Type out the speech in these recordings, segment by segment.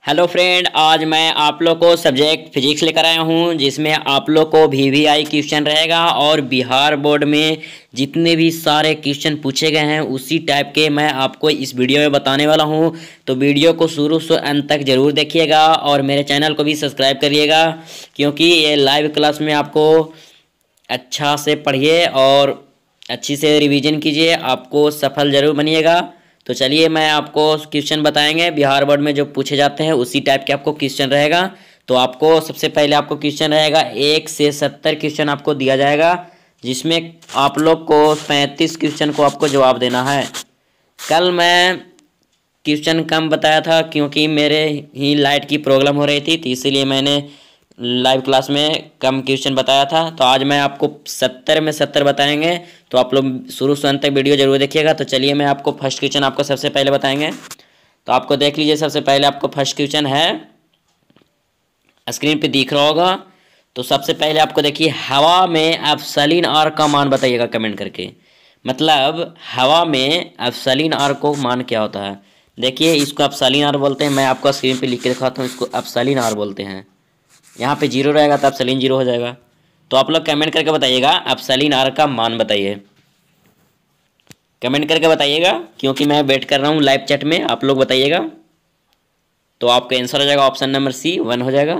Hello friend, आज मैं आप लोग को सब्जेक्ट फिजिक्स लेकर आया हूं, जिसमें आप लोग को वीवीआई क्वेश्चन रहेगा और बिहार बोर्ड में जितने भी सारे क्वेश्चन पूछे गए हैं उसी टाइप के मैं आपको इस वीडियो में बताने वाला हूं। तो वीडियो को शुरू से अंत तक ज़रूर देखिएगा और मेरे चैनल को भी सब्सक्राइब करिएगा, क्योंकि ये लाइव क्लास में आपको अच्छा से पढ़िए और अच्छी से रिवीजन कीजिए, आपको सफल ज़रूर बनिएगा। तो चलिए मैं आपको क्वेश्चन बताएंगे बिहार बोर्ड में जो पूछे जाते हैं उसी टाइप के आपको क्वेश्चन रहेगा। तो आपको सबसे पहले आपको क्वेश्चन रहेगा 1 से 70 क्वेश्चन आपको दिया जाएगा, जिसमें आप लोग को 35 क्वेश्चन को आपको जवाब देना है। कल मैं क्वेश्चन कम बताया था क्योंकि मेरे ही लाइट की प्रॉब्लम हो रही थी, तो इसीलिए मैंने लाइव क्लास में कम क्वेश्चन बताया था। तो आज मैं आपको 70 में 70 बताएंगे, तो आप लोग शुरू से अंत तक वीडियो जरूर देखिएगा। तो चलिए मैं आपको फर्स्ट क्वेश्चन आपको सबसे पहले बताएंगे। तो आपको देख लीजिए, सबसे पहले आपको फर्स्ट क्वेश्चन है, स्क्रीन पे दिख रहा होगा। तो सबसे पहले आपको देखिए, हवा में एप्सिलॉन आर का मान बताइएगा कमेंट करके। मतलब हवा में एप्सिलॉन आर को मान क्या होता है। देखिए, इसको एप्सिलॉन आर बोलते हैं, मैं आपको स्क्रीन पे लिख के दिखाता हूँ। इसको एप्सिलॉन आर बोलते हैं। यहाँ पे 0 रहेगा तो एप्सिलॉन 0 हो जाएगा। तो आप लोग कमेंट करके बताइएगा, एप्सिलॉन आर का मान बताइए, कमेंट करके बताइएगा, क्योंकि मैं वेट कर रहा हूँ लाइव चैट में, आप लोग बताइएगा। तो आपका आंसर हो जाएगा ऑप्शन नंबर सी 1 हो जाएगा।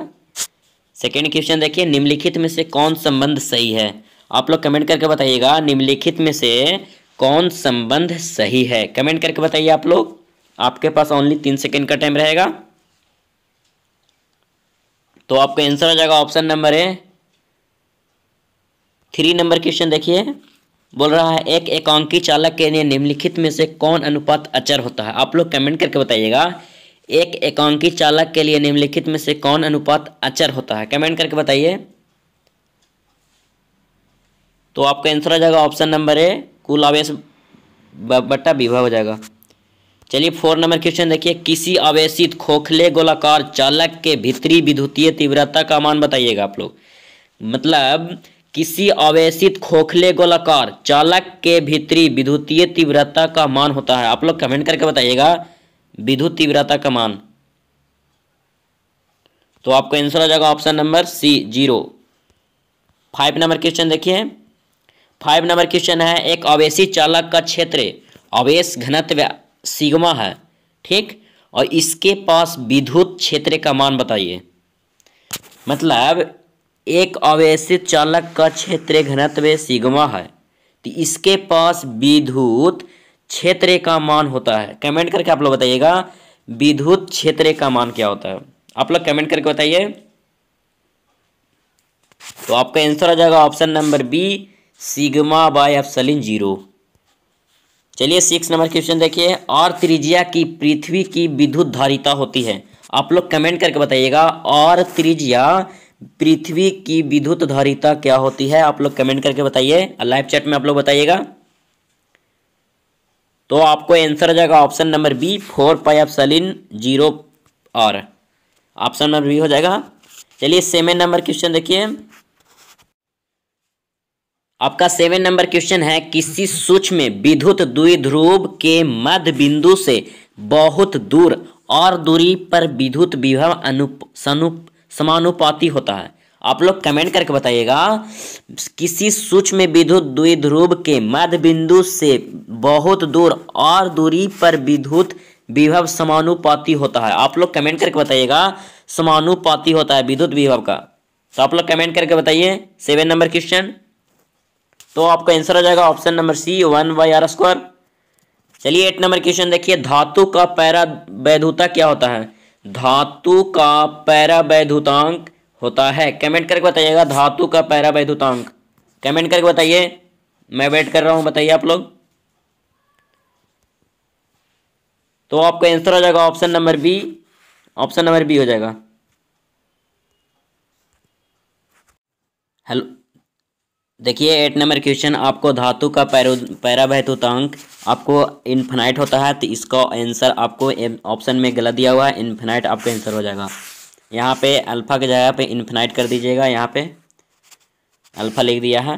सेकेंड क्वेश्चन देखिए, निम्नलिखित में से कौन संबंध सही है। आप लोग कमेंट करके बताइएगा, निम्नलिखित में से कौन संबंध सही है, कमेंट करके बताइए आप लोग। आपके पास ओनली 3 सेकेंड का टाइम रहेगा। तो आपका आंसर हो जाएगा ऑप्शन नंबर ए 3 नंबर क्वेश्चन देखिए, बोल रहा है एक एकांकी चालक के लिए निम्नलिखित में से कौन अनुपात अचर होता है। आप लोग कमेंट करके बताइएगा, एक एकांकी चालक के लिए निम्नलिखित में से कौन अनुपात अचर होता है, कमेंट करके बताइए। तो आपका आंसर हो जाएगा ऑप्शन नंबर ए कुल आवेश बट्टा विभव हो जाएगा। चलिए 4 नंबर क्वेश्चन देखिए, किसी आवेशित खोखले गोलाकार चालक के भीतरी विद्युतीय तीव्रता का मान बताइएगा आप लोग। मतलब किसी आवेशित खोखले गोलाकार चालक के भीतरी विद्युतीय तीव्रता का मान होता है। आप लोग कमेंट करके बताइएगा विद्युत तीव्रता का मान। तो आपका आंसर हो जाएगा ऑप्शन नंबर सी 0। 5 नंबर क्वेश्चन देखिए, 5 नंबर क्वेश्चन है, एक आवेशित चालक का क्षेत्र आवेश घनत्व सिग्मा है, ठीक, और इसके पास विद्युत क्षेत्र का मान बताइए। मतलब एक आवेशित चालक का क्षेत्र घनत्व सिग्मा है, तो इसके पास विद्युत क्षेत्र का मान होता है। कमेंट करके आप लोग बताइएगा विद्युत क्षेत्र का मान क्या होता है, आप लोग कमेंट करके बताइए। तो आपका आंसर हो जाएगा option number B sigma by epsilon 0। चलिए 6 नंबर क्वेश्चन देखिए, और त्रिज्या की पृथ्वी की विद्युत धारिता होती है। आप लोग कमेंट करके बताइएगा, और त्रिज्या पृथ्वी की विद्युत धारिता क्या होती है, आप लोग कमेंट करके बताइए, लाइव चैट में आप लोग बताइएगा। तो आपको आंसर हो जाएगा option number B 4 pi epsilon 0 R, option number B हो जाएगा। चलिए 7 नंबर क्वेश्चन देखिए, आपका 7 नंबर क्वेश्चन है, किसी सूक्ष्म विद्युत द्विध्रुव के मध्य बिंदु से बहुत दूर और दूरी पर विद्युत विभव समानुपाती होता है। आप लोग कमेंट करके बताइएगा, किसी सूक्ष्म विद्युत द्विध्रुव के मध्य बिंदु से बहुत दूर और दूरी पर विद्युत विभव समानुपाती होता है। आप लोग कमेंट करके बताइएगा समानुपाती होता है विद्युत विभव का। तो आप लोग कमेंट करके बताइए 7 नंबर क्वेश्चन। तो आपका आंसर हो जाएगा ऑप्शन नंबर सी 1/r²। चलिए 8 नंबर क्वेश्चन देखिए, धातु का पैरावैधुता क्या होता है। धातु का पैरावैधुतांक होता है, कमेंट करके बताइएगा धातु का पैरावैधुतांक, कमेंट करके बताइए, मैं वेट कर रहा हूं, बताइए आप लोग। तो आपका आंसर हो जाएगा option number B, option number B हो जाएगा। हेलो देखिए 8 नंबर क्वेश्चन, आपको धातु का पैरावैधुतांक आपको इन्फिनाइट होता है, तो इसका आंसर आपको ऑप्शन में गलत दिया हुआ है, इन्फिनाइट आपका आंसर हो जाएगा। यहाँ पे अल्फ़ा की जगह पे इन्फिनाइट कर दीजिएगा, यहाँ पे अल्फ़ा लिख दिया है।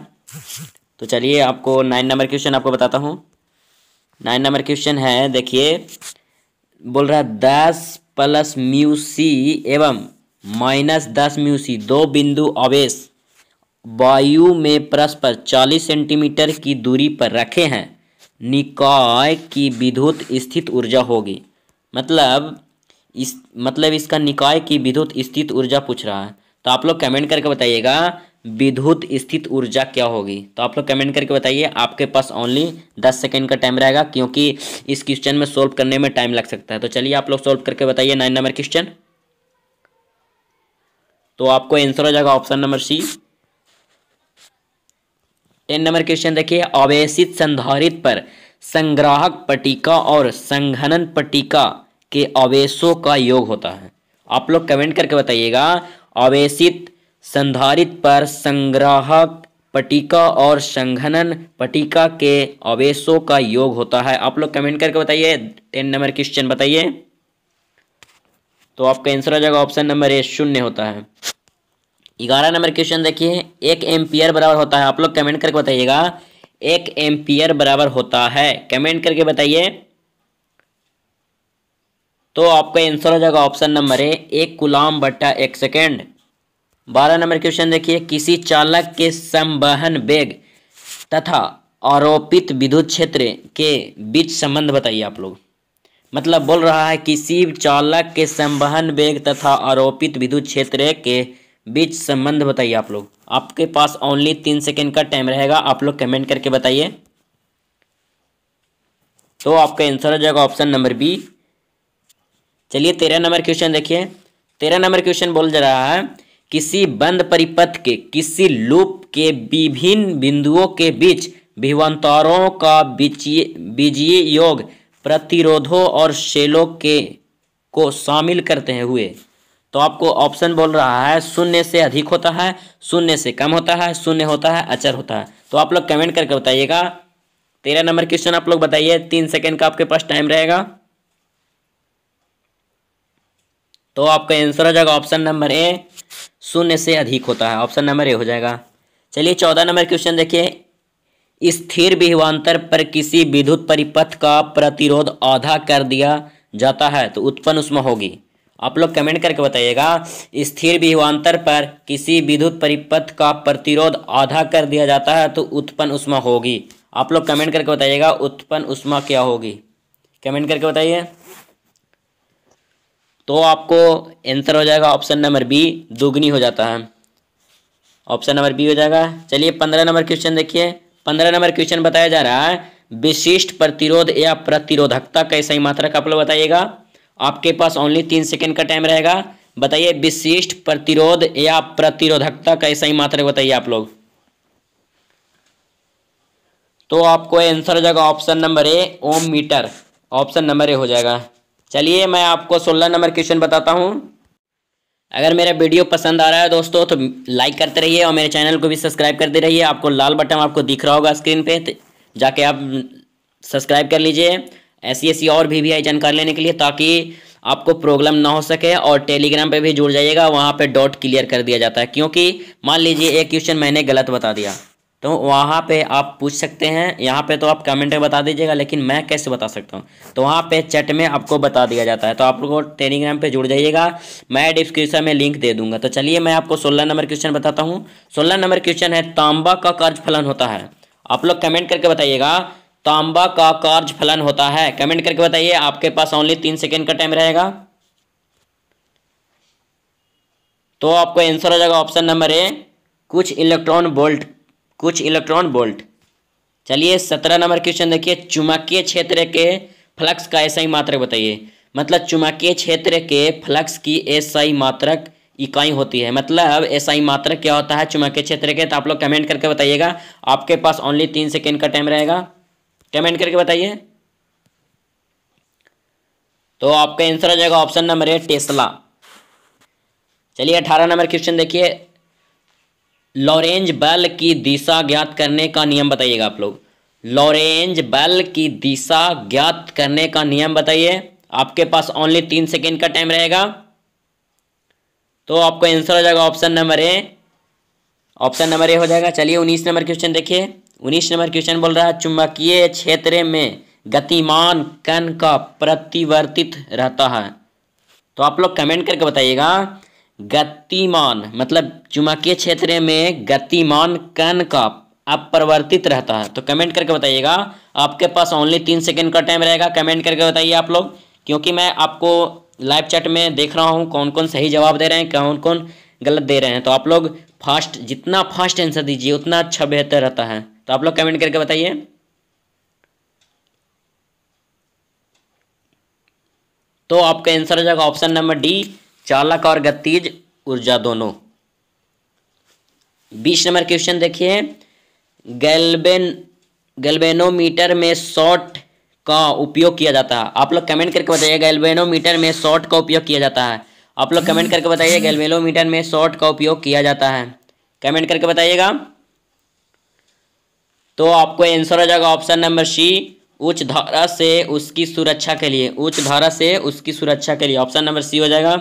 तो चलिए आपको 9 नंबर क्वेश्चन आपको बताता हूँ। 9 नंबर क्वेश्चन है देखिए, बोल रहा है 10 प्लस म्यू सी एवं -10 म्यू सी दो बिंदु आवेश वायु में परस्पर 40 सेंटीमीटर की दूरी पर रखे हैं, निकाय की विद्युत स्थित ऊर्जा होगी। मतलब इसका निकाय की विद्युत स्थित ऊर्जा पूछ रहा है। तो आप लोग कमेंट करके बताइएगा विद्युत स्थित ऊर्जा क्या होगी। तो आप लोग कमेंट करके बताइए। आपके पास ओनली 10 सेकेंड का टाइम रहेगा, क्योंकि इस क्वेश्चन में सोल्व करने में टाइम लग सकता है। तो चलिए आप लोग सोल्व करके बताइए 9 नंबर क्वेश्चन। तो आपको आंसर हो जाएगा ऑप्शन नंबर सी। 10 नंबर क्वेश्चन देखिए, आवेशित संधारित्र पर संग्राहक पट्टिका और संघनन पट्टिका के आवेशों का योग होता है। आप लोग कमेंट करके बताइएगा आवेशित संधारित्र पर संग्राहक पट्टिका और संघनन पट्टिका के आवेशों का योग होता है। आप लोग कमेंट करके बताइए 10 नंबर क्वेश्चन बताइए। तो आपका आंसर हो जाएगा ऑप्शन नंबर ए, 0 होता है। 11 नंबर क्वेश्चन देखिए, 1 एम्पियर बराबर होता है। आप लोग कमेंट करके बताइएगा 1 एम्पियर बराबर होता है, कमेंट करके बताइए। तो आपका आंसर हो जाएगा ऑप्शन नंबर ए, 1 कूलाम बट्टा 1 सेकेंड। 12 नंबर क्वेश्चन देखिए, किसी चालक के संवहन वेग तथा आरोपित विद्युत क्षेत्र के बीच संबंध बताइए। आप लोग मतलब बोल रहा है किसी चालक के संवहन वेग तथा आरोपित विद्युत क्षेत्र के बीच संबंध बताइए। आप लोग आपके पास ओनली 3 सेकेंड का टाइम रहेगा। आप लोग कमेंट करके बताइए। तो आपका आंसर हो जाएगा ऑप्शन नंबर बी। चलिए 13 नंबर क्वेश्चन देखिए। 13 नंबर क्वेश्चन बोल जा रहा है किसी बंद परिपथ के किसी लूप के विभिन्न बिंदुओं के बीच विभवांतरों का बीजीय योग प्रतिरोधों और शेलों के को शामिल करते हुए। तो आपको ऑप्शन बोल रहा है 0 से अधिक होता है, 0 से कम होता है, 0 होता है, अचर होता है। तो आप लोग कमेंट करके बताइएगा। 13 नंबर क्वेश्चन आप लोग बताइए। 3 सेकेंड का आपके पास टाइम रहेगा। तो आपका आंसर हो जाएगा ऑप्शन नंबर ए, 0 से अधिक होता है। ऑप्शन नंबर ए हो जाएगा। चलिए 14 नंबर क्वेश्चन देखिए, स्थिर विभवांतर पर किसी विद्युत परिपथ का प्रतिरोध आधा कर दिया जाता है तो उत्पन्न ऊष्मा होगी। आप लोग कमेंट करके बताइएगा स्थिर विभवांतर पर किसी विद्युत परिपथ का प्रतिरोध आधा कर दिया जाता है तो उत्पन्न ऊष्मा होगी। आप लोग कमेंट करके बताइएगा उत्पन्न ऊष्मा क्या होगी, कमेंट करके बताइए। तो आपको आंसर हो जाएगा ऑप्शन नंबर बी, दुगनी हो जाता है। ऑप्शन नंबर बी हो जाएगा। चलिए 15 नंबर क्वेश्चन देखिए। 15 नंबर क्वेश्चन बताया जा रहा है विशिष्ट प्रतिरोध या प्रतिरोधकता का सही मात्रक आप लोग बताइएगा। आपके पास ओनली 3 सेकेंड का टाइम रहेगा। बताइए विशिष्ट प्रतिरोध या प्रतिरोधकता का सही मात्रक बताइए आप लोग। तो आपको आंसर हो जाएगा option number A, ohm meter. Option number A हो जाएगा। चलिए मैं आपको 16 नंबर क्वेश्चन बताता हूँ। अगर मेरा वीडियो पसंद आ रहा है दोस्तों तो लाइक करते रहिए और मेरे चैनल को भी सब्सक्राइब करते रहिए। आपको लाल बटन आपको दिख रहा होगा स्क्रीन पे, जाके आप सब्सक्राइब कर लीजिए ऐसी और भी जानकारी लेने के लिए, ताकि आपको प्रॉब्लम ना हो सके। और टेलीग्राम पे भी जुड़ जाइएगा, वहाँ पे डॉट क्लियर कर दिया जाता है। क्योंकि मान लीजिए एक क्वेश्चन मैंने गलत बता दिया तो वहाँ पे आप पूछ सकते हैं। यहाँ पे तो आप कमेंट में बता दीजिएगा, लेकिन मैं कैसे बता सकता हूँ, तो वहाँ पे चैट में आपको बता दिया जाता है। तो आप लोग टेलीग्राम पे जुड़ जाइएगा, मैं डिस्क्रिप्शन में लिंक दे दूंगा। तो चलिए मैं आपको 16 नंबर क्वेश्चन बताता हूँ। 16 नंबर क्वेश्चन है तांबा का कार्यफलन होता है। आप लोग कमेंट करके बताइएगा तांबा का कार्यफलन होता है, कमेंट करके बताइए। आपके पास ओनली 3 सेकेंड का टाइम रहेगा। तो आपको आंसर हो जाएगा ऑप्शन नंबर ए, कुछ इलेक्ट्रॉन वोल्ट। चलिए 17 नंबर क्वेश्चन देखिए, चुंबकीय क्षेत्र के फ्लक्स का एसआई मात्रक बताइए। मतलब चुंबकीय क्षेत्र के फ्लक्स की एसआई मात्रक इकाई होती है। मतलब एसआई मात्रक क्या होता है चुंबकीय क्षेत्र के, तो आप लोग कमेंट करके बताइएगा। आपके पास ओनली 3 सेकेंड का टाइम रहेगा, कमेंट करके बताइए। तो आपका आंसर हो जाएगा ऑप्शन नंबर ए, टेस्ला। चलिए 18 नंबर क्वेश्चन देखिए, लॉरेंज बल की दिशा ज्ञात करने का नियम बताइएगा। आप लोग लॉरेंज बल की दिशा ज्ञात करने का नियम बताइए। आपके पास ओनली 3 सेकेंड का टाइम रहेगा। तो आपको आंसर हो जाएगा option number A, option number A हो जाएगा। चलिए 19 नंबर क्वेश्चन देखिए। 19 नंबर क्वेश्चन बोल रहा है चुंबकीय क्षेत्र में गतिमान कण का प्रतिवर्तित रहता है। तो आप लोग कमेंट करके बताइएगा गतिमान मतलब चुंबकीय क्षेत्र में गतिमान कण का अपरिवर्तित रहता है। तो कमेंट करके बताइएगा। आपके पास ओनली 3 सेकंड का टाइम रहेगा, कमेंट करके बताइए आप लोग, क्योंकि मैं आपको लाइव चैट में देख रहा हूँ कौन कौन सही जवाब दे रहे हैं, कौन कौन गलत दे रहे हैं। तो आप लोग फास्ट, जितना फास्ट आंसर दीजिए उतना अच्छा बेहतर रहता है। तो आप लोग कमेंट करके बताइए। तो आपका आंसर हो जाएगा ऑप्शन नंबर डी, चालक और गतिज ऊर्जा दोनों। 20 नंबर क्वेश्चन देखिए, गैल्वेनोमीटर में शॉट का उपयोग किया जाता है। आप लोग कमेंट करके बताइए गैल्वेनोमीटर में शॉट का उपयोग किया जाता है। आप लोग कमेंट करके बताइए गैल्वेनोमीटर में शॉट का उपयोग किया जाता है, कमेंट करके बताइएगा। तो आपको आंसर हो जाएगा ऑप्शन नंबर सी, उच्च धारा से उसकी सुरक्षा के लिए, उच्च धारा से उसकी सुरक्षा के लिए, ऑप्शन नंबर सी हो जाएगा।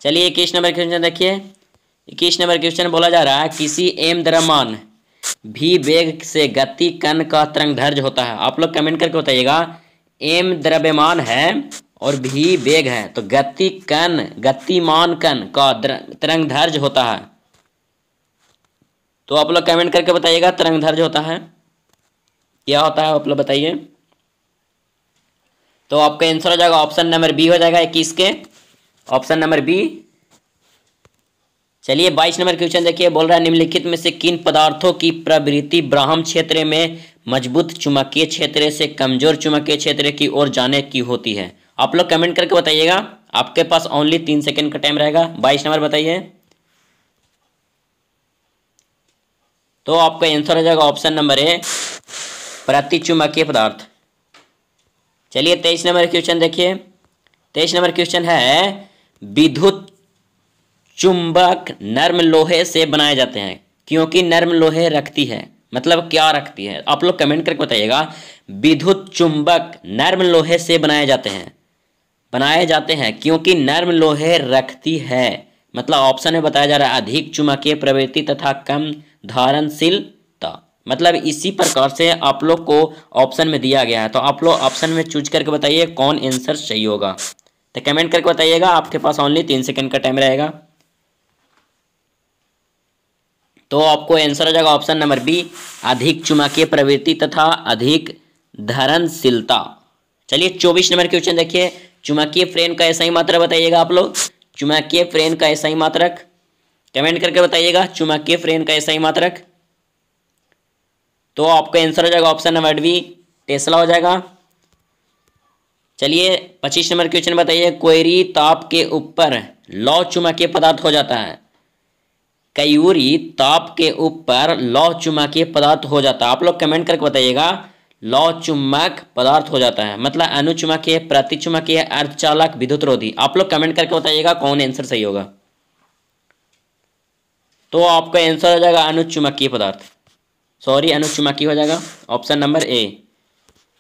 चलिए 21 नंबर क्वेश्चन देखिए। 21 नंबर क्वेश्चन बोला जा रहा है किसी एम द्रव्यमान भी वेग से गति कण का तरंगदैर्घ्य होता है। आप लोग कमेंट करके बताइएगा एम द्रव्यमान है और भी वेग है, तो गतिमान कण का तरंगदैर्घ्य होता है। तो आप लोग कमेंट करके बताइएगा तरंगदैर्घ्य होता है क्या होता है, आप लोग बताइए। तो आपका आंसर हो जाएगा ऑप्शन नंबर बी हो जाएगा 21 के, ऑप्शन नंबर बी। चलिए 22 नंबर क्वेश्चन देखिए, बोल रहा है निम्नलिखित में से किन पदार्थों की प्रवृत्ति ब्राह्म क्षेत्र में मजबूत चुंबकीय क्षेत्र से कमजोर चुंबकीय क्षेत्र की ओर जाने की होती है। आप लोग कमेंट करके बताइएगा। आपके पास ओनली 3 सेकंड का टाइम रहेगा। 22 नंबर बताइए। तो आपका आंसर हो जाएगा ऑप्शन नंबर ए, प्रतिचुंबकीय पदार्थ। चलिए 23 नंबर क्वेश्चन देखिए। 23 नंबर क्वेश्चन है विद्युत चुंबक नर्म लोहे से बनाए जाते हैं क्योंकि नर्म लोहे रखती है, मतलब क्या रखती है। आप लोग कमेंट करके बताइएगा विद्युत चुंबक नर्म लोहे से बनाए जाते हैं क्योंकि नर्म लोहे रखती है, मतलब ऑप्शन में बताया जा रहा है अधिक चुंबकीय प्रवृत्ति तथा कम धारणशीलता। मतलब इसी प्रकार से आप लोग को ऑप्शन में दिया गया है, तो आप लोग ऑप्शन में चूज करके बताइए कौन आंसर सही होगा। तो कमेंट करके बताइएगा। आपके पास ओनली 3 सेकंड का टाइम रहेगा। तो आपको आंसर हो जाएगा ऑप्शन नंबर बी, अधिक चुंबकीय प्रवृत्ति तथा अधिक धारणशीलता। चलिए 24 नंबर क्वेश्चन देखिए, चुंबकीय फ्रेम का ऐसा ही मात्रक बताइएगा। आप लोग चुंबकीय फ्रेम का ऐसा ही मात्रक कमेंट करके बताइएगा, चुंबकीय फ्रेम का ऐसा ही मात्रक। तो आपका आंसर हो जाएगा ऑप्शन नंबर बी, टेस्ला हो जाएगा। चलिए 25 नंबर क्वेश्चन बताइए, क्वेरी ताप के ऊपर लौह चुंबकीय पदार्थ हो जाता है। क्यूरी ताप के ऊपर लौह चुंबकीय पदार्थ हो जाता है। आप लोग कमेंट करके बताइएगा लौह चुंबक पदार्थ हो जाता है, मतलब अनुचुंबकीय, प्रतिचुंबकीय, अर्धचालक, विद्युत रोधी। आप लोग कमेंट करके बताइएगा कौन आंसर सही होगा। तो आपका आंसर हो जाएगा अनुचुंबकीय पदार्थ, सॉरी अनुचुंबकीय हो जाएगा, ऑप्शन नंबर ए।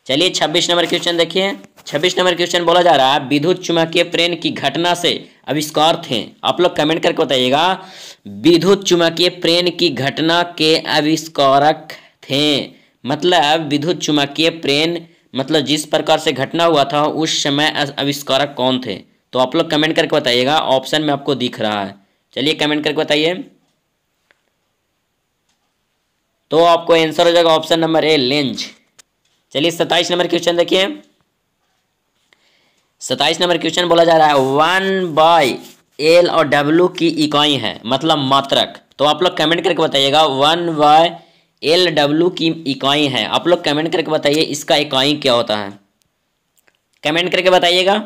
चलिए 26 नंबर क्वेश्चन देखिए। 26 नंबर क्वेश्चन बोला जा रहा है विद्युत चुंबकीय फ्रेम की घटना से आविष्कार थे। आप लोग कमेंट करके बताइएगा विद्युत चुंबकीय फ्रेम की घटना के आविष्कारक थे, मतलब विद्युत चुंबकीय फ्रेम मतलब जिस प्रकार से घटना हुआ था उस समय आविष्कारक कौन थे। तो आप लोग कमेंट करके बताइएगा, ऑप्शन में आपको दिख रहा है। चलिए कमेंट करके बताइए। तो आपको आंसर हो जाएगा ऑप्शन नंबर ए, लेंज। चलिए 27 नंबर क्वेश्चन देखिए। 27 नंबर क्वेश्चन बोला जा रहा है 1/L और W की इकाई है, मतलब मात्रक। तो आप लोग कमेंट करके बताइएगा 1/LW की इकाई है। आप लोग कमेंट करके बताइए इसका इकाई क्या होता है, कमेंट करके बताइएगा।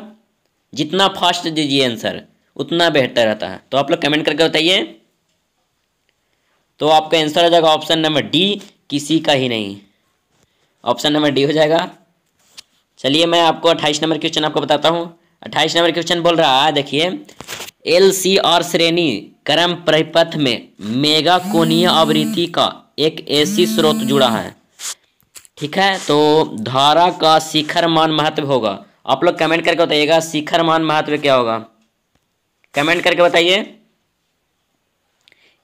जितना फास्ट दीजिए आंसर उतना बेहतर रहता है। तो आप लोग कमेंट करके बताइए। तो आपका आंसर हो जाएगा ऑप्शन नंबर डी, किसी का ही नहीं, ऑप्शन नंबर डी हो जाएगा। चलिए मैं आपको 28 नंबर क्वेश्चन आपको बताता हूँ। 28 नंबर क्वेश्चन बोल रहा है देखिए, LCR श्रेणी क्रम परिपथ में मेगा कोणीय आवृत्ति का एक एसी स्रोत जुड़ा है, ठीक है। तो धारा का शिखर मान महत्व होगा। आप लोग कमेंट करके बताइएगा शिखर मान महत्व क्या होगा, कमेंट करके बताइए।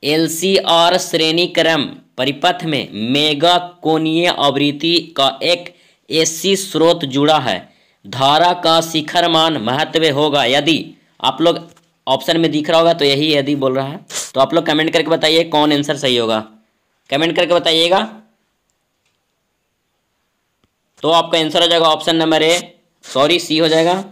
LCR श्रेणी क्रम परिपथ में मेगा कोणीय आवृत्ति का एक एसी स्रोत जुड़ा है। धारा का शिखर मान महत्व होगा यदि, आप लोग ऑप्शन में दिख रहा होगा तो यही यदि बोल रहा है, तो आप लोग कमेंट करके बताइए कौन आंसर सही होगा, कमेंट करके बताइएगा। तो आपका आंसर हो जाएगा ऑप्शन नंबर सी हो जाएगा।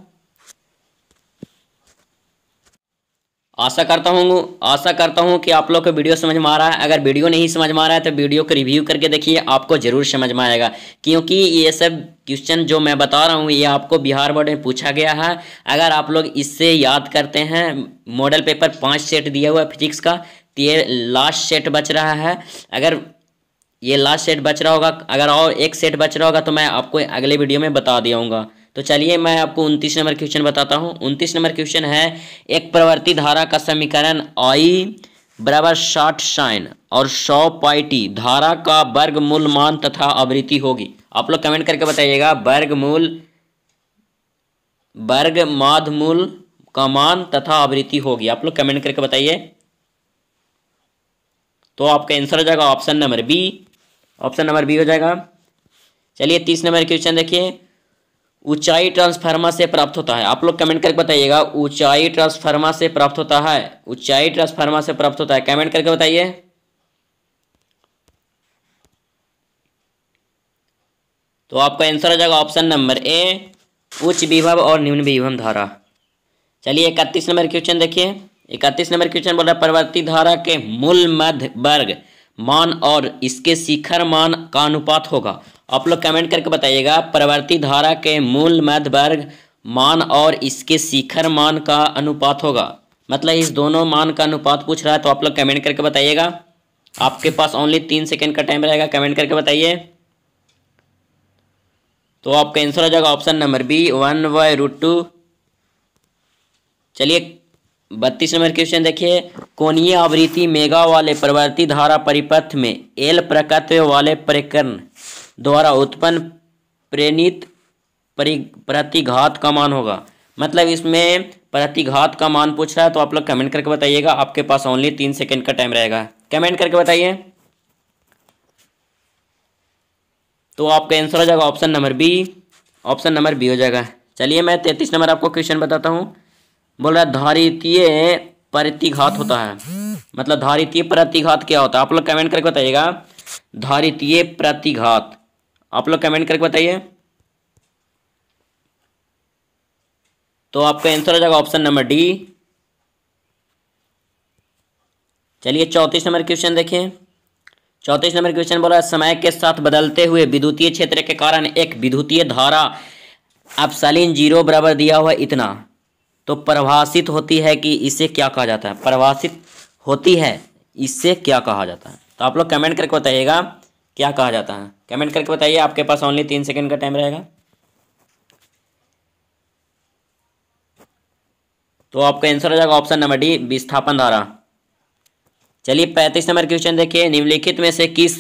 आशा करता हूँ कि आप लोग को वीडियो समझ में आ रहा है। अगर वीडियो नहीं समझ में आ रहा है तो वीडियो को रिव्यू करके देखिए, आपको जरूर समझ में आएगा, क्योंकि ये सब क्वेश्चन जो मैं बता रहा हूँ ये आपको बिहार बोर्ड में पूछा गया है। अगर आप लोग इससे याद करते हैं, मॉडल पेपर 5 सेट दिया हुआ है फिजिक्स का, तो ये लास्ट सेट बच रहा है। अगर ये लास्ट सेट बच रहा होगा, अगर और एक सेट बच रहा होगा तो मैं आपको अगले वीडियो में बता दियाऊँगा। तो चलिए मैं आपको 29 नंबर क्वेश्चन बताता हूँ। 29 नंबर क्वेश्चन है, एक प्रवर्ती धारा का समीकरण I बराबर 60 साइन और 100 पाई टी धारा का वर्गमूल मान तथा आवृत्ति होगी। आप लोग कमेंट करके बताइएगा वर्ग माध्य का मान तथा आवृत्ति होगी। आप लोग कमेंट करके बताइए। तो आपका आंसर हो जाएगा option number B, option number B हो जाएगा। चलिए 30 नंबर क्वेश्चन देखिए, ऊंचाई ट्रांसफार्मर से प्राप्त होता है। आप लोग कमेंट करके बताइएगा ऊंचाई ट्रांसफार्मर से प्राप्त होता है, ऊंचाई ट्रांसफार्मर से प्राप्त होता है, कमेंट करके बताइए। तो आपका आंसर हो जाएगा ऑप्शन नंबर ए, उच्च विभव और निम्न विभव धारा। चलिए 31 नंबर क्वेश्चन देखिए, 31 नंबर क्वेश्चन बोल रहा है परिवर्ती धारा के मूल मध्य वर्ग मान और इसके शिखर मान का अनुपात होगा। आप लोग कमेंट करके बताइएगा परिवर्ती धारा के मूल मध्य वर्ग मान और इसके शिखर मान का अनुपात होगा, मतलब इस दोनों मान का अनुपात पूछ रहा है। तो आप लोग कमेंट करके बताइएगा, आपके पास ओनली 3 सेकेंड का टाइम रहेगा, कमेंट करके बताइए। तो आपका आंसर हो जाएगा ऑप्शन नंबर बी 1/√2। चलिए 32 नंबर क्वेश्चन देखिए, कोणीय आवृत्ति मेगा वाले परिवर्ती धारा परिपथ में एल प्रकृति वाले परिकर्ण द्वारा उत्पन्न प्रेरित प्रतिघात का मान होगा, मतलब इसमें प्रतिघात का मान पूछ रहा है। तो आप लोग कमेंट करके बताइएगा, आपके पास ओनली 3 सेकेंड का टाइम रहेगा, कमेंट करके बताइए। तो आपका आंसर हो जाएगा option number B, option number B हो जाएगा। चलिए मैं 33 नंबर आपको क्वेश्चन बताता हूँ। बोल रहा है धारितीय प्रतिघात होता है, मतलब धारितीय प्रतिघात क्या होता है। आप लोग कमेंट करके बताइएगा धारितीय प्रतिघात, आप लोग कमेंट करके बताइए। तो आपका आंसर हो जाएगा ऑप्शन नंबर डी। चलिए 34 नंबर क्वेश्चन देखिए, 34 नंबर क्वेश्चन बोला समय के साथ बदलते हुए विद्युतीय क्षेत्र के कारण एक विद्युतीय धारा एप्सिलॉन 0 बराबर दिया हुआ इतना तो परिभाषित होती है कि इसे क्या कहा जाता है, परिभाषित होती है इससे क्या कहा जाता है। तो आप लोग कमेंट करके बताइएगा क्या कहा जाता है, कमेंट करके बताइए, आपके पास ओनली 3 सेकेंड का टाइम रहेगा। तो आपका आंसर हो जाएगा ऑप्शन नंबर डी विस्थापन धारा। चलिए 35 नंबर क्वेश्चन देखिए, निम्नलिखित में से किस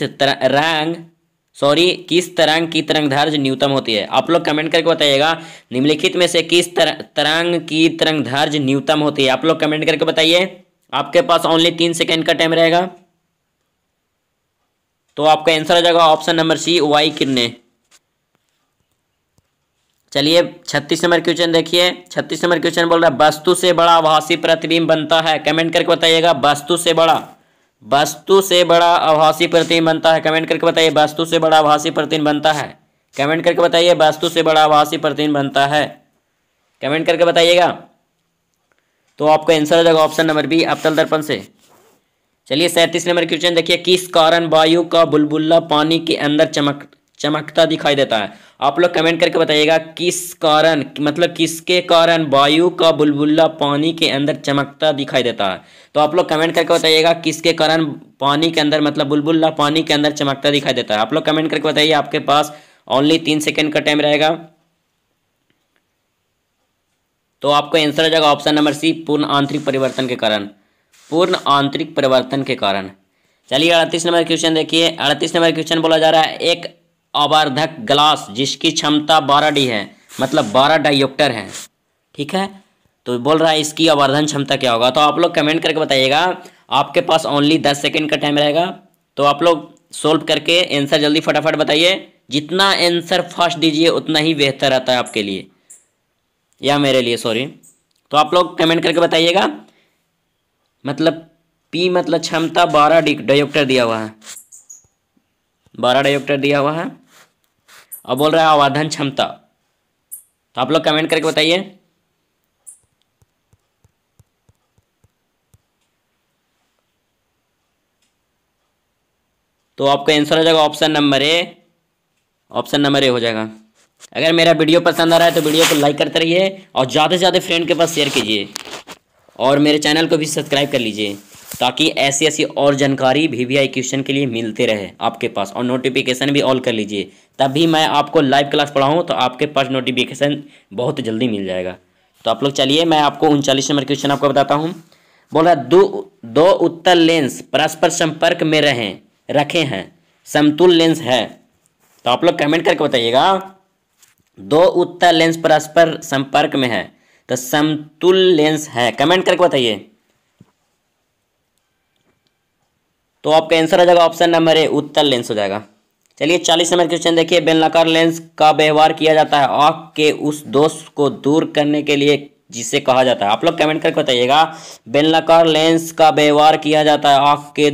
तरंग की तरंगदैर्घ्य न्यूनतम होती है। आप लोग कमेंट करके बताइएगा निम्नलिखित में से किस तरंग की तरंगदैर्घ्य न्यूनतम होती है। आप लोग कमेंट करके बताइए, आपके पास ओनली 3 सेकेंड का टाइम रहेगा। तो आपका आंसर हो जाएगा ऑप्शन नंबर सी वाई किरणें। चलिए 36 नंबर क्वेश्चन देखिए, 36 नंबर क्वेश्चन बोल रहा है वस्तु से बड़ा आभासी प्रतिबिंब बनता है, कमेंट करके बताइएगा वस्तु से बड़ा आभासी प्रतिबिंब बनता है, कमेंट करके बताइए वस्तु से बड़ा आभासी प्रतिबिंब बनता है, कमेंट करके बताइए वस्तु से बड़ा आभासी प्रतिबिंब बनता है, कमेंट करके बताइएगा। तो आपका आंसर हो जाएगा ऑप्शन नंबर बी अवतल दर्पण से। चलिए 37 नंबर क्वेश्चन देखिए, किस कारण वायु का बुलबुला पानी के अंदर चमकता दिखाई देता है। आप लोग कमेंट करके बताइएगा किस कारण, मतलब किसके कारण वायु का बुलबुला पानी के अंदर चमकता दिखाई देता है। तो आप लोग कमेंट करके बताइएगा किसके कारण पानी के अंदर, मतलब बुलबुला पानी के अंदर चमकता दिखाई देता है। आप लोग कमेंट करके बताइए, आपके पास ओनली 3 सेकेंड का टाइम रहेगा। तो आपका आंसर हो जाएगा ऑप्शन नंबर सी पूर्ण आंतरिक परिवर्तन के कारण, पूर्ण आंतरिक परिवर्तन के कारण। चलिए 38 नंबर क्वेश्चन देखिए, 38 नंबर क्वेश्चन बोला जा रहा है एक आवर्धक ग्लास जिसकी क्षमता 12D है, मतलब 12 डायोप्टर है, ठीक है। तो बोल रहा है इसकी आवर्धन क्षमता क्या होगा। तो आप लोग कमेंट करके बताइएगा, आपके पास ओनली 10 सेकेंड का टाइम रहेगा। तो आप लोग सोल्व करके आंसर जल्दी फटाफट बताइए, जितना आंसर फास्ट दीजिए उतना ही बेहतर रहता है आपके लिए। या मेरे लिए, सॉरी। तो आप लोग कमेंट करके बताइएगा। मतलब पी मतलब क्षमता 12 डायोप्टर दिया हुआ है, 12 डायोप्टर दिया हुआ है, और बोल रहा है आवर्धन क्षमता। तो आप लोग कमेंट करके बताइए। तो आपका आंसर हो जाएगा option number A, option number A हो जाएगा। अगर मेरा वीडियो पसंद आ रहा है तो वीडियो को लाइक करते रहिए और ज़्यादा से ज़्यादा फ्रेंड के पास शेयर कीजिए, और मेरे चैनल को भी सब्सक्राइब कर लीजिए, ताकि ऐसी ऐसी और जानकारी वीवीआई क्वेश्चन के लिए मिलते रहे आपके पास, और नोटिफिकेशन भी ऑल कर लीजिए, तभी मैं आपको लाइव क्लास पढ़ाऊँ तो आपके पास नोटिफिकेशन बहुत जल्दी मिल जाएगा। तो आप लोग चलिए, मैं आपको 39 नंबर क्वेश्चन आपको बताता हूँ। बोल रहा दो दो उत्तल लेंस परस्पर संपर्क में रखे हैं, समतुल लेंस है। तो आप लोग कमेंट करके बताइएगा, दो उत्तल लेंस परस्पर संपर्क में है तो समतुल लेंस है, कमेंट करके बताइए। तो आपका आंसर हो जाएगा ऑप्शन नंबर ए, उत्तल लेंस हो जाएगा। चलिए 40 नंबर क्वेश्चन देखिए, बेलनाकार लेंस का व्यवहार किया जाता है आंख के उस दोष को दूर करने के लिए जिसे कहा जाता है। आप लोग कमेंट करके बताइएगा, बेलनाकार लेंस का व्यवहार किया जाता है आंख के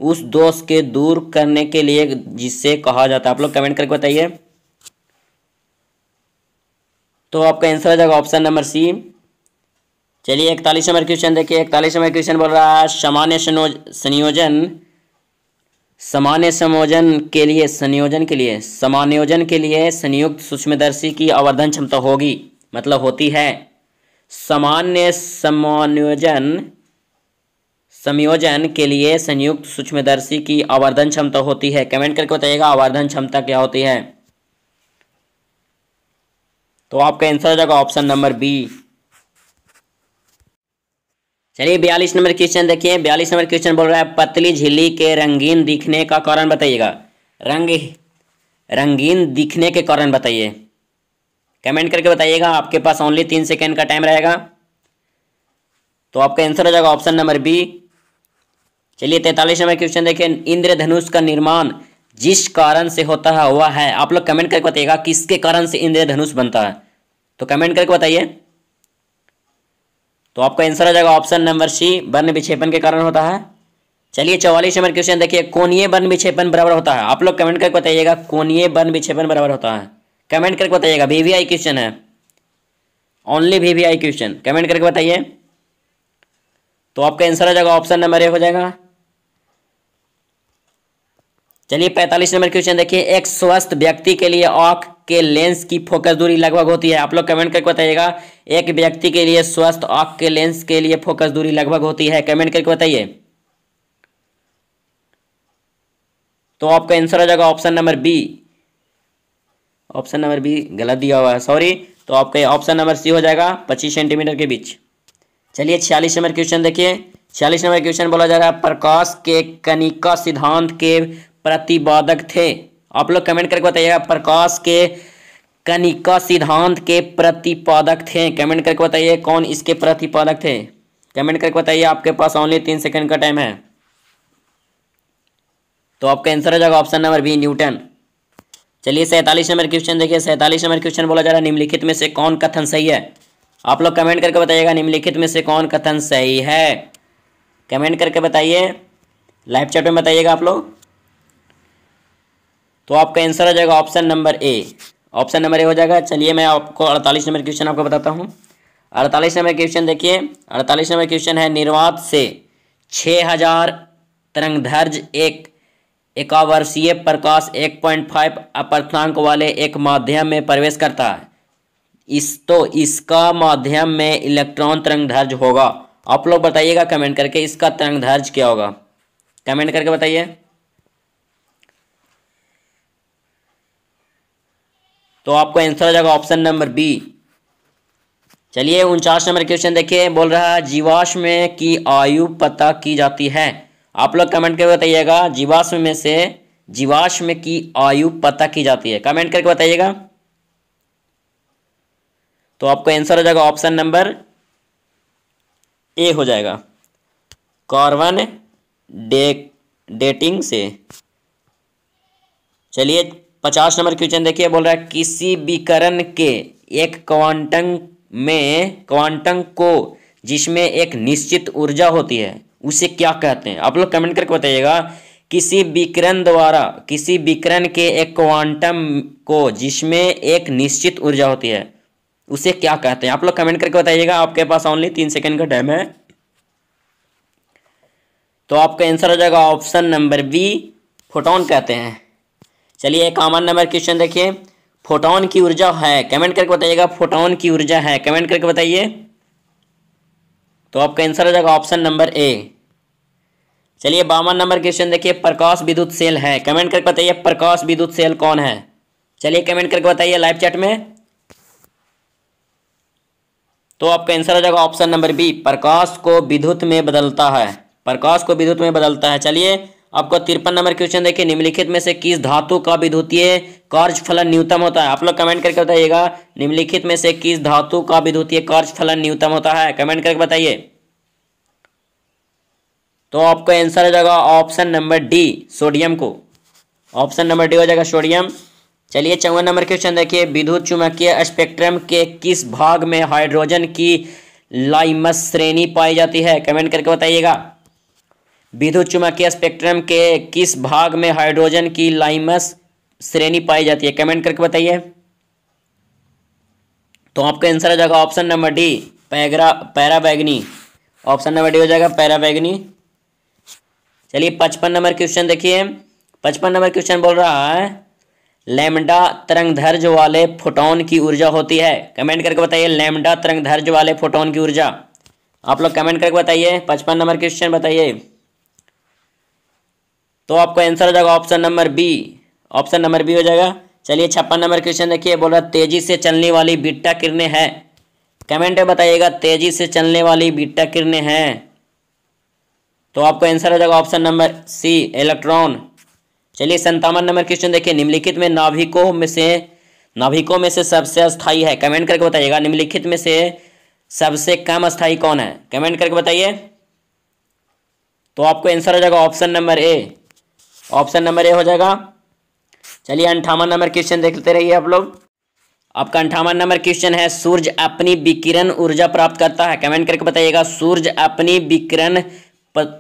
उस दोष के दूर करने के लिए जिसे कहा जाता है। आप लोग कमेंट करके बताइए। तो आपका आंसर हो जाएगा ऑप्शन नंबर सी। चलिए 41 नंबर क्वेश्चन देखिए, 41 नंबर क्वेश्चन बोल रहा है समायोजन के लिए संयुक्त सूक्ष्मदर्शी की आवर्धन क्षमता होगी, मतलब होती है। समायोजन के लिए संयुक्त सूक्ष्मदर्शी की आवर्धन क्षमता होती है, कमेंट करके बताइएगा आवर्धन क्षमता क्या होती है। तो आपका आंसर हो जाएगा ऑप्शन नंबर बी। चलिए 42 नंबर क्वेश्चन देखिए, 42 नंबर क्वेश्चन बोल रहा है पतली झिल्ली के रंगीन दिखने का कारण बताइएगा। रंगीन दिखने के कारण बताइए, कमेंट करके बताइएगा। आपके पास ओनली 3 सेकेंड का टाइम रहेगा। तो आपका आंसर हो जाएगा ऑप्शन नंबर बी। चलिए 43 नंबर क्वेश्चन देखिए, इंद्रधनुष का निर्माण जिस कारण से होता है वह है। आप लोग कमेंट करके बताइएगा किसके कारण से इंद्रधनुष बनता है, तो कमेंट करके बताइए। तो आपका आंसर हो जाएगा ऑप्शन नंबर सी, वर्ण विक्षेपण के कारण होता है। चलिए 44 नंबर क्वेश्चन देखिए, कोणीय वर्ण विक्षेपण बराबर होता है। आप लोग कमेंट करके बताइएगा कोणीय वर्ण विक्षेपण बराबर होता है, कमेंट करके बताइएगा। वीवीआई क्वेश्चन है, ओनली वीवीआई क्वेश्चन, कमेंट करके बताइए। तो आपका आंसर हो जाएगा ऑप्शन नंबर ए हो जाएगा। चलिए 45 नंबर क्वेश्चन देखिए, एक स्वस्थ व्यक्ति के लिए आंख के लेंस की फोकस दूरी लगभग होती है। आप लोग कमेंट करके बताइएगा, एक व्यक्ति के लिए स्वस्थ आंख के लेंस के लिए फोकस दूरी लगभग होती है, कमेंट करके बताइए। तो आपका आंसर हो जाएगा option number B. Option number B गलत दिया हुआ है, सॉरी। तो आपका ऑप्शन नंबर सी हो जाएगा, 25 सेंटीमीटर के बीच। चलिए 46 नंबर क्वेश्चन देखिए, 46 नंबर क्वेश्चन बोला जा रहा है प्रकाश के कनिका सिद्धांत के प्रतिपादक थे। आप लोग कमेंट करके बताइएगा, प्रकाश के कनिका सिद्धांत के प्रतिपादक थे, कमेंट करके बताइए कौन इसके प्रतिपादक थे, कमेंट करके बताइए। आपके पास ओनली 3 सेकंड का टाइम है। तो आपका आंसर हो जाएगा ऑप्शन नंबर बी, न्यूटन। चलिए 47 नंबर क्वेश्चन देखिए, 47 नंबर क्वेश्चन बोला जा रहा है निम्नलिखित में से कौन कथन सही है। आप लोग कमेंट करके बताइएगा निम्नलिखित में से कौन कथन सही है, कमेंट करके बताइए, लाइव चैट में बताइएगा आप लोग। तो आपका आंसर हो जाएगा option number A, option number A हो जाएगा। चलिए मैं आपको 48 नंबर क्वेश्चन आपको बताता हूँ। 48 नंबर क्वेश्चन देखिए, 48 नंबर क्वेश्चन है निर्वात से 6000 तरंगदैर्घ्य एक एकावर्षीय प्रकाश 1.5 अपर्थांक वाले एक माध्यम में प्रवेश करता है, इसका माध्यम में इलेक्ट्रॉन तरंगदैर्घ्य होगा। आप लोग बताइएगा कमेंट करके इसका तरंगदैर्घ्य क्या होगा, कमेंट करके बताइए। तो आपको आंसर हो जाएगा ऑप्शन नंबर बी। चलिए 49 नंबर क्वेश्चन देखिए, बोल रहा है जीवाश्म की आयु पता की जाती है। आप लोग कमेंट करके बताइएगा, जीवाश्म की आयु पता की जाती है, कमेंट करके बताइएगा। तो आपका आंसर हो जाएगा ऑप्शन नंबर ए हो जाएगा, कार्बन डेटिंग से। चलिए 50 नंबर क्वेश्चन देखिए, बोल रहा है किसी विकिरण के एक क्वांटम को जिसमें एक निश्चित ऊर्जा होती है उसे क्या कहते हैं? आप लोग कमेंट करके बताइएगा। किसी विकिरण के एक क्वांटम को जिसमें एक निश्चित ऊर्जा होती है उसे क्या कहते हैं? आप लोग कमेंट करके बताइएगा। आपके पास ओनली 3 सेकंड का टाइम है। तो आपका आंसर हो जाएगा ऑप्शन नंबर बी, फोटोन कहते हैं। चलिए एक कॉमन नंबर क्वेश्चन देखिए। फोटोन की ऊर्जा है, कमेंट करके बताइएगा। फोटोन की ऊर्जा है, कमेंट करके बताइए। तो आपका आंसर हो जाएगा ऑप्शन नंबर ए। चलिए 52 नंबर क्वेश्चन देखिए। प्रकाश विद्युत सेल है, कमेंट करके बताइए प्रकाश विद्युत सेल कौन है? चलिए कमेंट करके बताइए लाइव चैट में। तो आपका आंसर हो जाएगा ऑप्शन नंबर बी, प्रकाश को विद्युत में बदलता है। प्रकाश को विद्युत में बदलता है। चलिए आपको 53 नंबर क्वेश्चन देखिए। निम्नलिखित में से किस धातु का विद्युतीय कार्यफलन न्यूनतम होता है? आप लोग कमेंट करके बताइएगा। निम्नलिखित में से किस धातु का विद्युतीय कार्यफलन न्यूनतम होता है? कमेंट करके बताइए। तो आपका आंसर हो जाएगा ऑप्शन नंबर डी, सोडियम को। ऑप्शन नंबर डी हो जाएगा सोडियम। चलिए 54 नंबर क्वेश्चन देखिए। विद्युत चुम्बकीय स्पेक्ट्रम के किस भाग में हाइड्रोजन की लाइमस श्रेणी पाई जाती है? कमेंट करके बताइएगा। विद्युत चुम्बकीय स्पेक्ट्रम के किस भाग में हाइड्रोजन की लाइमस श्रेणी पाई जाती है? कमेंट करके बताइए। तो आपका आंसर हो जाएगा ऑप्शन नंबर डी, पैराबैंगनी। ऑप्शन नंबर डी हो जाएगा पैराबैंगनी। चलिए 55 नंबर क्वेश्चन देखिए। 55 नंबर क्वेश्चन बोल रहा है लैम्डा तरंगदैर्घ्य वाले फोटोन की ऊर्जा होती है। कमेंट करके बताइए लैम्डा तरंगदैर्घ्य वाले फोटोन की ऊर्जा। आप लोग कमेंट करके बताइए। 55 नंबर क्वेश्चन बताइए। तो आपका आंसर हो जाएगा option number B, option number B हो जाएगा। चलिए 56 नंबर क्वेश्चन देखिए। बोल रहा तेजी से चलने वाली बीटा किरणें हैं। कमेंट में बताइएगा तेजी से चलने वाली बीटा किरणें हैं। तो आपका आंसर हो जाएगा ऑप्शन नंबर सी, इलेक्ट्रॉन। चलिए 57 नंबर क्वेश्चन देखिए। निम्नलिखित में नाभिकों में से सबसे अस्थायी है। कमेंट करके बताइएगा निम्नलिखित में से सबसे कम अस्थायी कौन है? कमेंट करके बताइए। तो आपको आंसर हो जाएगा option number A, option number A हो जाएगा। चलिए 58 नंबर क्वेश्चन देखते रहिए आप लोग। आपका 58 नंबर क्वेश्चन है सूर्य अपनी विकिरण ऊर्जा प्राप्त करता है। कमेंट करके बताइएगा सूर्य अपनी विकिरण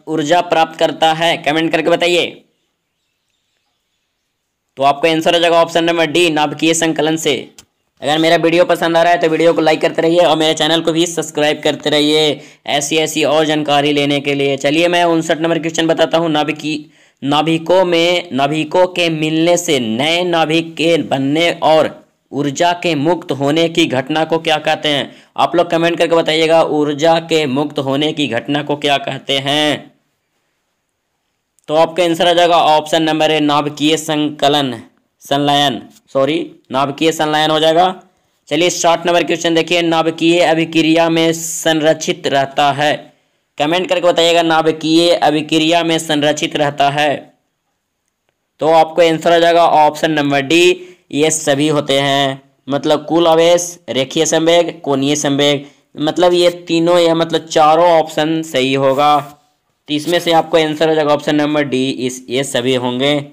ऊर्जा प्राप्त करता है। कमेंट करके बताइए। तो आपका आंसर हो जाएगा ऑप्शन नंबर डी, नाभिकीय संकलन से। अगर मेरा वीडियो पसंद आ रहा है तो वीडियो को लाइक करते रहिए और मेरे चैनल को भी सब्सक्राइब करते रहिए ऐसी और जानकारी लेने के लिए। चलिए मैं 59 नंबर क्वेश्चन बताता हूँ। नाभिकों के मिलने से नए नाभिक के बनने और ऊर्जा के मुक्त होने की घटना को क्या कहते हैं? आप लोग कमेंट करके बताइएगा ऊर्जा के मुक्त होने की घटना को क्या कहते हैं? तो आपका आंसर आ जाएगा ऑप्शन नंबर ए, नाभिकीय नाभिकीय संलयन हो जाएगा। चलिए 60 नंबर क्वेश्चन देखिए। नाभिकीय अभिक्रिया में संरक्षित रहता है। कमेंट करके बताइएगा नाभिकीय अभिक्रिया में संरक्षित रहता है। तो आपको आंसर आ जाएगा ऑप्शन नंबर डी, ये सभी होते हैं। मतलब कुल आवेश, रेखीय संवेग, कोणीय संवेग, मतलब ये तीनों या मतलब चारों ऑप्शन सही होगा। तो इसमें से आपको आंसर हो जाएगा ऑप्शन नंबर डी, ये सभी होंगे।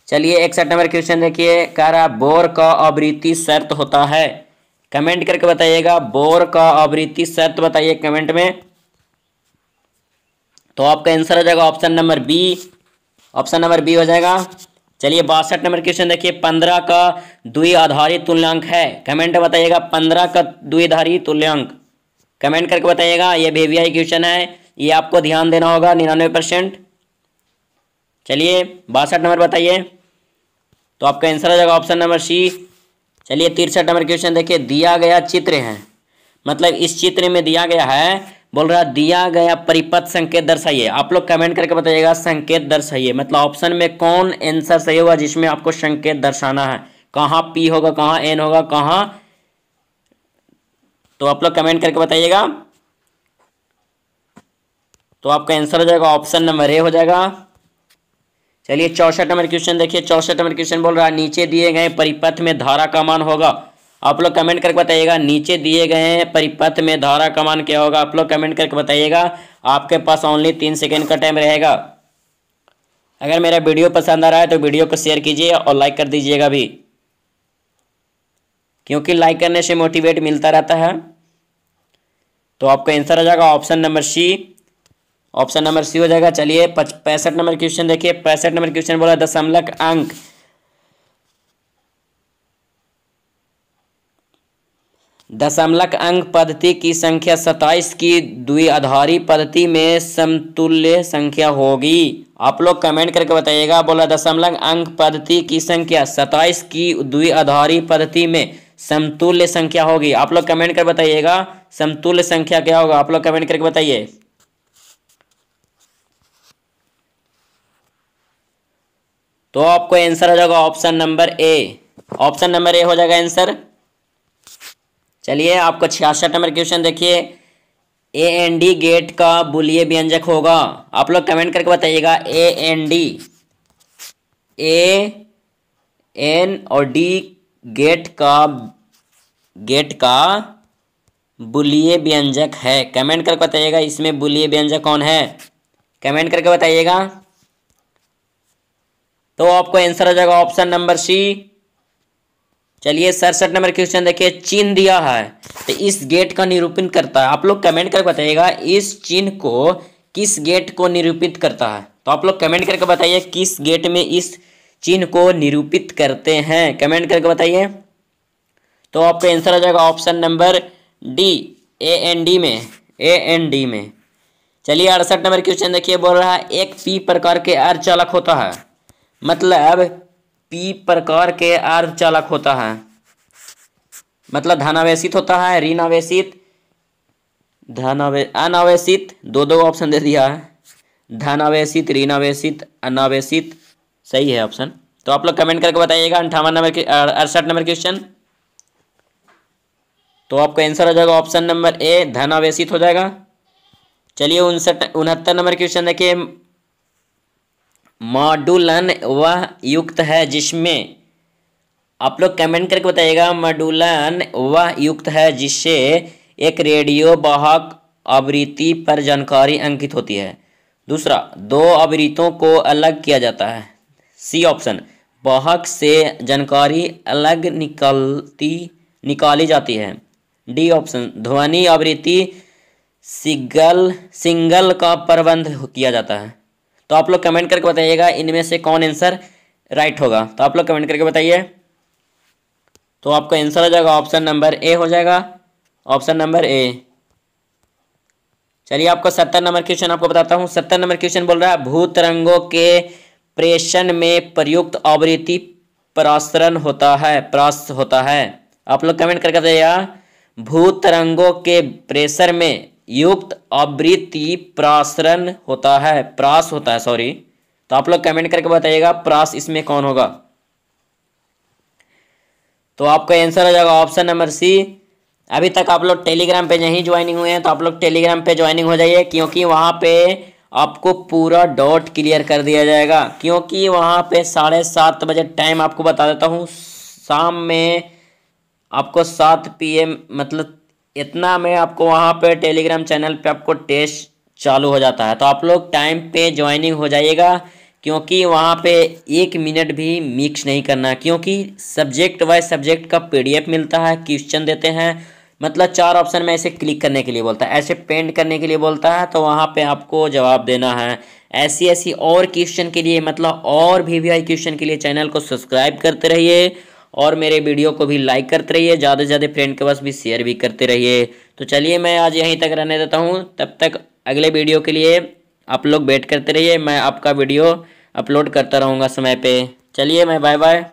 चलिए 61 नंबर क्वेश्चन देखिए। कह रहा बोर का आवृत्ति शर्त होता है। कमेंट करके बताइएगा बोर का आवृत्ति शर्त बताइए कमेंट में। तो आपका आंसर हो जाएगा option number B, option number B हो जाएगा। चलिए 62 नंबर क्वेश्चन देखिए। 15 का द्विआधारी तुल्यांक है। कमेंट में बताइएगा 15 का द्विआधारी तुल्यांक। कमेंट करके बताइएगा। ये VVI क्वेश्चन है, ये आपको ध्यान देना होगा 99%। चलिए 62 नंबर बताइए। तो आपका आंसर हो जाएगा ऑप्शन नंबर सी। चलिए 63 नंबर क्वेश्चन देखिए। दिया गया चित्र है, मतलब इस चित्र में दिया गया है, बोल रहा दिया गया परिपथ संकेत दर्शाइए। आप लोग कमेंट करके बताइएगा संकेत दर्शाइए। मतलब ऑप्शन में कौन आंसर सही होगा जिसमें आपको संकेत दर्शाना है। कहाँ P होगा, कहाँ N होगा, कहाँ, तो आप लोग कमेंट करके बताइएगा। तो आपका आंसर हो जाएगा ऑप्शन नंबर ए हो जाएगा। चलिए 64 नंबर क्वेश्चन देखिए। 64 नंबर क्वेश्चन बोल रहा है नीचे दिए गए परिपथ में धारा का मान होगा। आप लोग कमेंट करके बताइएगा नीचे दिए गए परिपथ में धारा का मान क्या होगा। आप लोग कमेंट करके बताइएगा। आपके पास ओनली 3 सेकेंड का टाइम रहेगा। अगर मेरा वीडियो पसंद आ रहा है तो वीडियो को शेयर कीजिए और लाइक कर दीजिएगा भी। क्योंकि लाइक करने से मोटिवेट मिलता रहता है। तो आपका आंसर हो जाएगा option number C. Option number C हो जाएगा। चलिए 65 नंबर क्वेश्चन देखिए। 65 नंबर क्वेश्चन बोला दशमलक अंक पद्धति की संख्या 27 की द्विआधारी पद्धति में समतुल्य संख्या होगी। आप लोग कमेंट करके बताइएगा। बोला दशमलक अंक पद्धति की संख्या 27 की द्विआधारी पद्धति में समतुल्य संख्या होगी। आप लोग कमेंट कर बताइएगा समतुल्य संख्या क्या होगा। आप लोग कमेंट करके बताइए। तो आपको आंसर हो जाएगा option number A. Option number A हो जाएगा आंसर। चलिए आपको 66 नंबर क्वेश्चन देखिए। ए एन डी गेट का बुलिये व्यंजक होगा। आप लोग कमेंट करके बताइएगा। A N D, A N और डी गेट का बुलिये व्यंजक है। कमेंट करके बताइएगा इसमें बुलिये व्यंजक कौन है। कमेंट करके बताइएगा। तो आपको आंसर हो जाएगा ऑप्शन नंबर सी। चलिए 67 नंबर क्वेश्चन देखिए। चिन्ह दिया है तो इस गेट का निरूपण करता है। आप लोग कमेंट करके बताइएगा इस चिन्ह को किस गेट को निरूपित करता है। तो आप लोग कमेंट करके बताइए किस गेट में इस चिन्ह को निरूपित करते हैं। कमेंट करके बताइए। तो आपका आंसर हो जाएगा option number D, A N D में। ए एन डी में। चलिए 68 नंबर क्वेश्चन देखिए। बोल रहा है एक पी प्रकार के अर्धचालक होता है। मतलब पी प्रकार के अर्धचालक होता है, मतलब धनावेशित होता है, ऋणावेशित, अनावेशित। दो ऑप्शन दे दिया है। धनावेशित, ऋणावेशित, अनावेशित। सही है ऑप्शन। तो आप लोग कमेंट करके बताइएगा 58 नंबर के 68 नंबर क्वेश्चन। तो आपका आंसर हो जाएगा ऑप्शन नंबर ए, धनावेशित हो जाएगा। चलिए 69 नंबर क्वेश्चन देखिए। मॉड्यूलन वह युक्त है जिसमें, आप लोग कमेंट करके बताइएगा, मॉड्यूलन वह युक्त है जिससे एक रेडियो वाहक आवृत्ति पर जानकारी अंकित होती है। दूसरा, दो आवृत्तियों को अलग किया जाता है। सी ऑप्शन, वाहक से जानकारी अलग निकाली जाती है। डी ऑप्शन, ध्वनि आवृत्ति सिंगल का प्रबंध किया जाता है। तो आप लोग कमेंट करके बताइएगा इनमें से कौन आंसर राइट होगा। तो आप लोग कमेंट करके बताइए। तो आपका आंसर हो जाएगा ऑप्शन नंबर ए हो जाएगा। ऑप्शन नंबर ए। चलिए आपको 70 नंबर क्वेश्चन आपको बताता हूँ। 70 नंबर क्वेश्चन बोल रहा है भूतरंगों के प्रेषण में प्रयुक्त आवृत्ति प्रसारण होता है। आप लोग कमेंट करके बताइएगा भूतरंगों के प्रेषण में युक्त आवृत्ति प्रसारण होता है, प्रास होता है, सॉरी। तो आप लोग कमेंट करके बताइएगा प्रास इसमें कौन होगा। तो आपका आंसर हो जाएगा ऑप्शन नंबर सी। अभी तक आप लोग टेलीग्राम पे नहीं ज्वाइनिंग हुए हैं तो आप लोग टेलीग्राम पे ज्वाइनिंग हो जाइए, क्योंकि वहाँ पे आपको पूरा डाउट क्लियर कर दिया जाएगा। क्योंकि वहाँ पे 7:30 बजे टाइम आपको बता देता हूँ, शाम में आपको 7 PM, मतलब इतना में आपको वहाँ पे टेलीग्राम चैनल पे आपको टेस्ट चालू हो जाता है। तो आप लोग टाइम पे ज्वाइनिंग हो जाइएगा, क्योंकि वहाँ पे 1 मिनट भी मिक्स नहीं करना। क्योंकि सब्जेक्ट वाइज सब्जेक्ट का PDF मिलता है, क्वेश्चन देते हैं, मतलब 4 ऑप्शन में ऐसे क्लिक करने के लिए बोलता है, ऐसे पेंट करने के लिए बोलता है। तो वहाँ पे आपको जवाब देना है। ऐसी और क्वेश्चन के लिए, मतलब और VVI क्वेश्चन के लिए चैनल को सब्सक्राइब करते रहिए और मेरे वीडियो को भी लाइक करते रहिए, ज़्यादा से ज़्यादा फ्रेंड के पास भी शेयर भी करते रहिए। तो चलिए मैं आज यहीं तक रहने देता हूँ, तब तक अगले वीडियो के लिए आप लोग वेट करते रहिए। मैं आपका वीडियो अपलोड करता रहूँगा समय पे। चलिए मैं बाय बाय।